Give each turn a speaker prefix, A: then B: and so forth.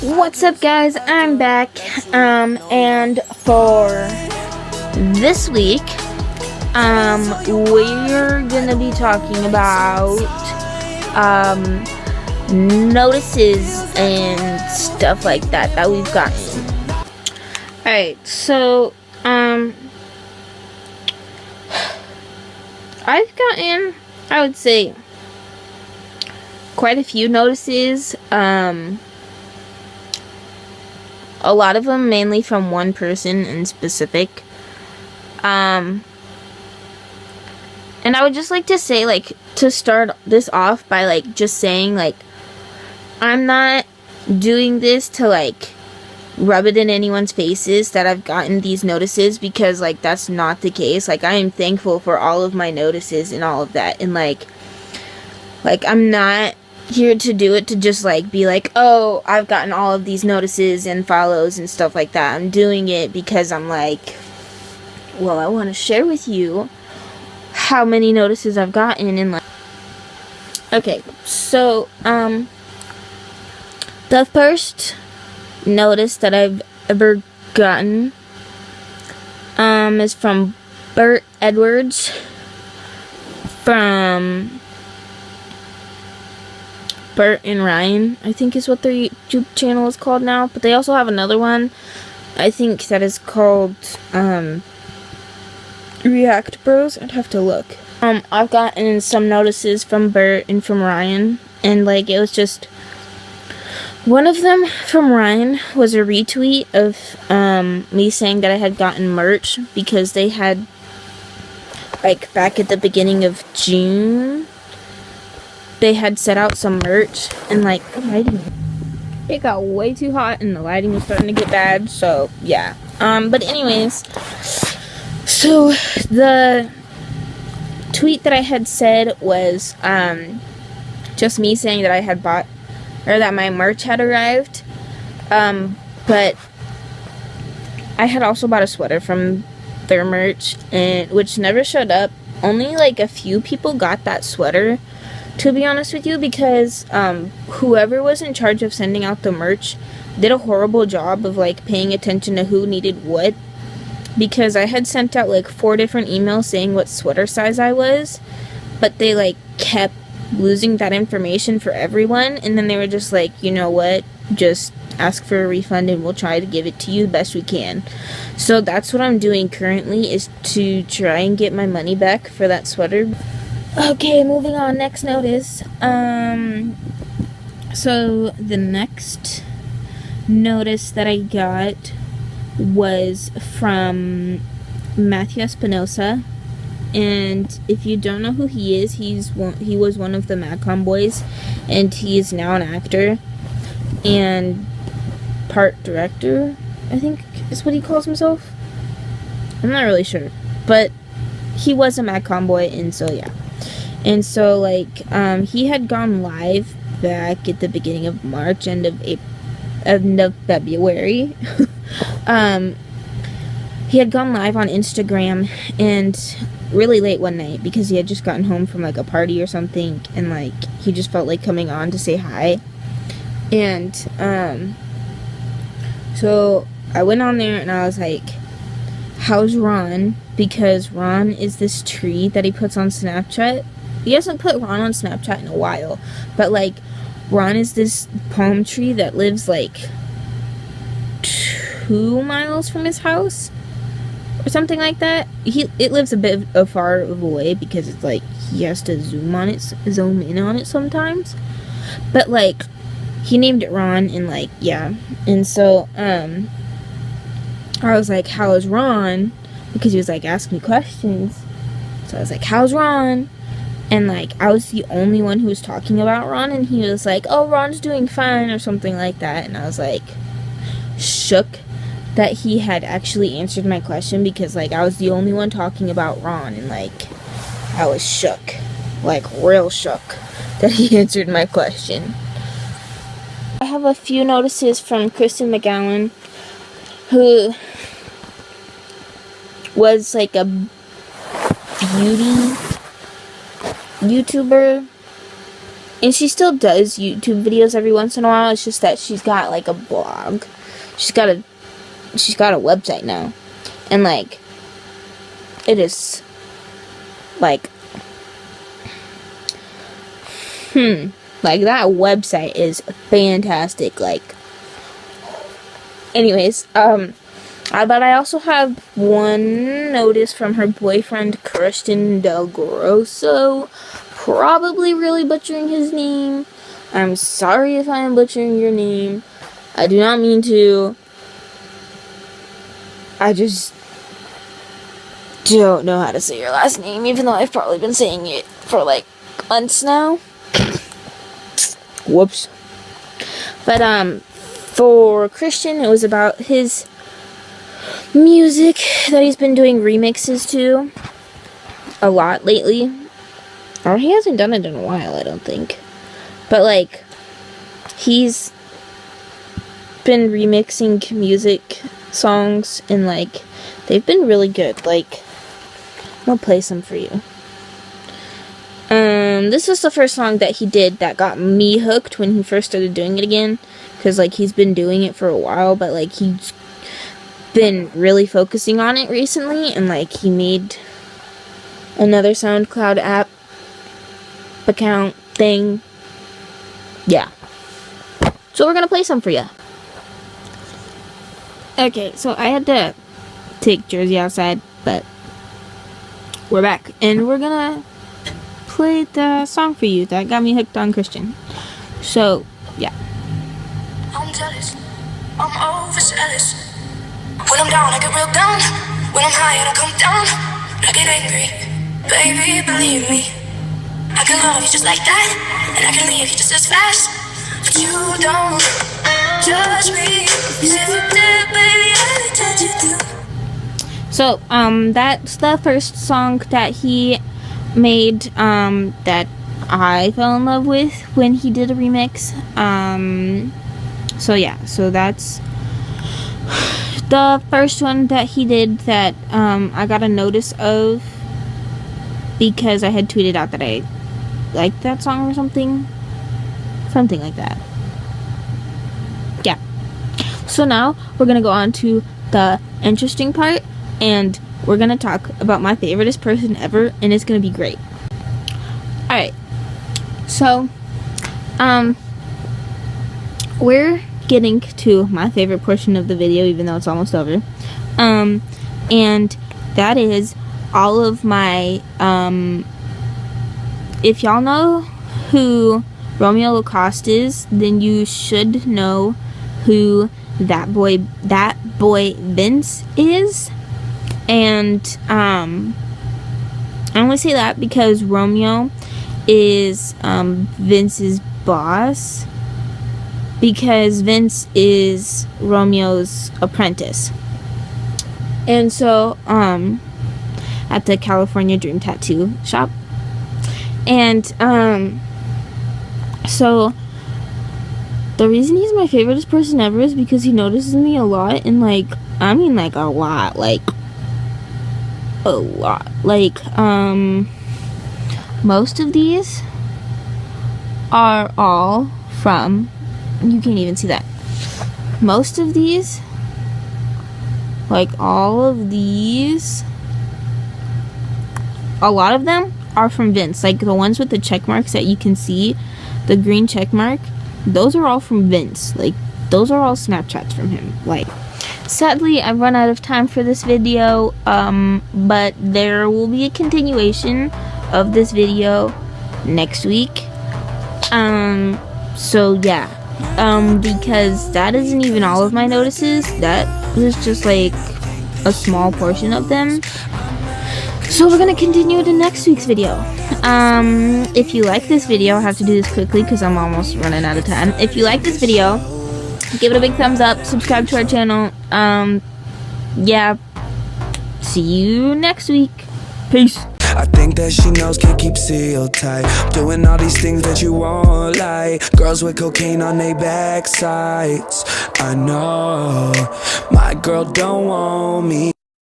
A: What's up, guys? I'm back, and for this week, we're gonna be talking about, notices and stuff like that we've gotten. Alright, so, I've gotten, I would say, quite a few notices, a lot of them mainly from one person in specific. And I would just like to say, like, to start this off by, like, just saying, like, I'm not doing this to, like, rub it in anyone's faces that I've gotten these notices, because, like, that's not the case. Like, I am thankful for all of my notices and all of that, and, like, I'm not here to do it to just, like, be like, oh, I've gotten all of these notices and follows and stuff like that. I'm doing it because I'm like, well, I want to share with you how many notices I've gotten, and, like, okay, so, the first notice that I've ever gotten, is from Bert Edwards, from Bert and Ryan, I think is what their YouTube channel is called now, but they also have another one, I think, that is called, React Bros. I'd have to look. I've gotten some notices from Bert and from Ryan, and, like, it was just, one of them from Ryan was a retweet of, me saying that I had gotten merch, because they had, like, back at the beginning of June, they had set out some merch, and, like, the lighting, it got way too hot, and the lighting was starting to get bad, so, yeah. But anyways, so, the tweet that I had said was, just me saying that I had bought, or that my merch had arrived, but I had also bought a sweater from their merch, and which never showed up. Only, like, a few people got that sweater, to be honest with you, because whoever was in charge of sending out the merch did a horrible job of, like, paying attention to who needed what, because I had sent out, like, 4 different emails saying what sweater size I was, but they, like, kept losing that information for everyone, and then they were just like, you know what, just ask for a refund and we'll try to give it to you the best we can. So that's what I'm doing currently, is to try and get my money back for that sweater. Okay, moving on, next notice. So the next notice that I got was from Matthew Espinosa, and if you don't know who he is, he was one of the Madcon boys, and he is now an actor and part director, I think is what he calls himself. I'm not really sure, but he was a Madcon boy, and so yeah. And so, like, he had gone live back at the beginning of March, end of February. He had gone live on Instagram, and really late one night, because he had just gotten home from, like, a party or something, and, like, he just felt like coming on to say hi. And, so I went on there, and I was like, how's Ron? Because Ron is this tree that he puts on Snapchat. He hasn't put Ron on Snapchat in a while, but, like, Ron is this palm tree that lives, like, 2 miles from his house, or something like that. It lives a bit far away, because it's, like, he has to zoom in on it sometimes, but, like, he named it Ron, and, like, yeah, and so, I was like, how is Ron? Because he was, like, asking me questions, so I was like, how's Ron? And, like, I was the only one who was talking about Ron, and he was like, oh, Ron's doing fine, or something like that, and I was, like, shook that he had actually answered my question, because, like, I was the only one talking about Ron, and, like, I was shook, like, real shook that he answered my question. I have a few notices from Kristen McGowan, who was, like, a beauty YouTuber And she still does YouTube videos every once in a while. It's just that she's got like a blog. She's got a website now. And like it is like like that website is fantastic. Like anyways, but I also have one notice from her boyfriend Christian Del Grosso. Probably really butchering his name. I'm sorry if I am butchering your name. I do not mean to. I just don't know how to say your last name, even though I've probably been saying it for like months now. Whoops. But for Christian, it was about his music that he's been doing remixes to a lot lately. Or he hasn't done it in a while, I don't think. But like, he's been remixing music songs and like, they've been really good. Like, I'll play some for you. This was the first song that he did that got me hooked when he first started doing it again. Because like, he's been doing it for a while, but like, he's been really focusing on it recently. And like, he made another SoundCloud app account thing. Yeah. So we're gonna play some for you. Okay, so I had to take Jersey outside, but we're back. And we're gonna play the song for you that got me hooked on Christian. So, yeah.
B: I'm jealous. I'm overzealous. When I'm down, I get real down. When I'm high, I come down. I get angry. Baby, believe me. I can love you just like that, and I can leave you just as fast. But you don't judge me, 'cause if you did, baby, I'd judge you too.
A: So, that's the first song that he made, that I fell in love with when he did a remix. So yeah, so that's the first one that he did that, I got a notice of because I had tweeted out that I liked that song or something like that. Yeah. So now we're gonna go on to the interesting part, and we're gonna talk about my favoriteest person ever, and it's gonna be great. Alright, so we're getting to my favorite portion of the video, even though it's almost over, and that is all of my if y'all know who Romeo Lacoste is, then you should know who that boy Vince is. And I only say that because Romeo is Vince's boss, because Vince is Romeo's apprentice. And so at the California Dream Tattoo shop. And so the reason he's my favoriteest person ever is because he notices me a lot, and like, I mean like a lot, like a lot. Like most of these are all from, you can't even see that. Most of these, like all of these, a lot of them are from Vince. Like the ones with the check marks that you can see, the green check mark, those are all from Vince. Like those are all Snapchats from him. Like, sadly, I've run out of time for this video, but there will be a continuation of this video next week. So yeah, because that isn't even all of my notices. That was just like a small portion of them. So we're gonna continue to next week's video. If you like this video, I have to do this quickly because I'm almost running out of time. If you like this video, give it a big thumbs up, subscribe to our channel. Yeah, see you next week. Peace.
C: I think that she knows, can't keep sealed tight. Doing all these things that you won't like. Girls with cocaine on their backsides. I know my girl don't want me.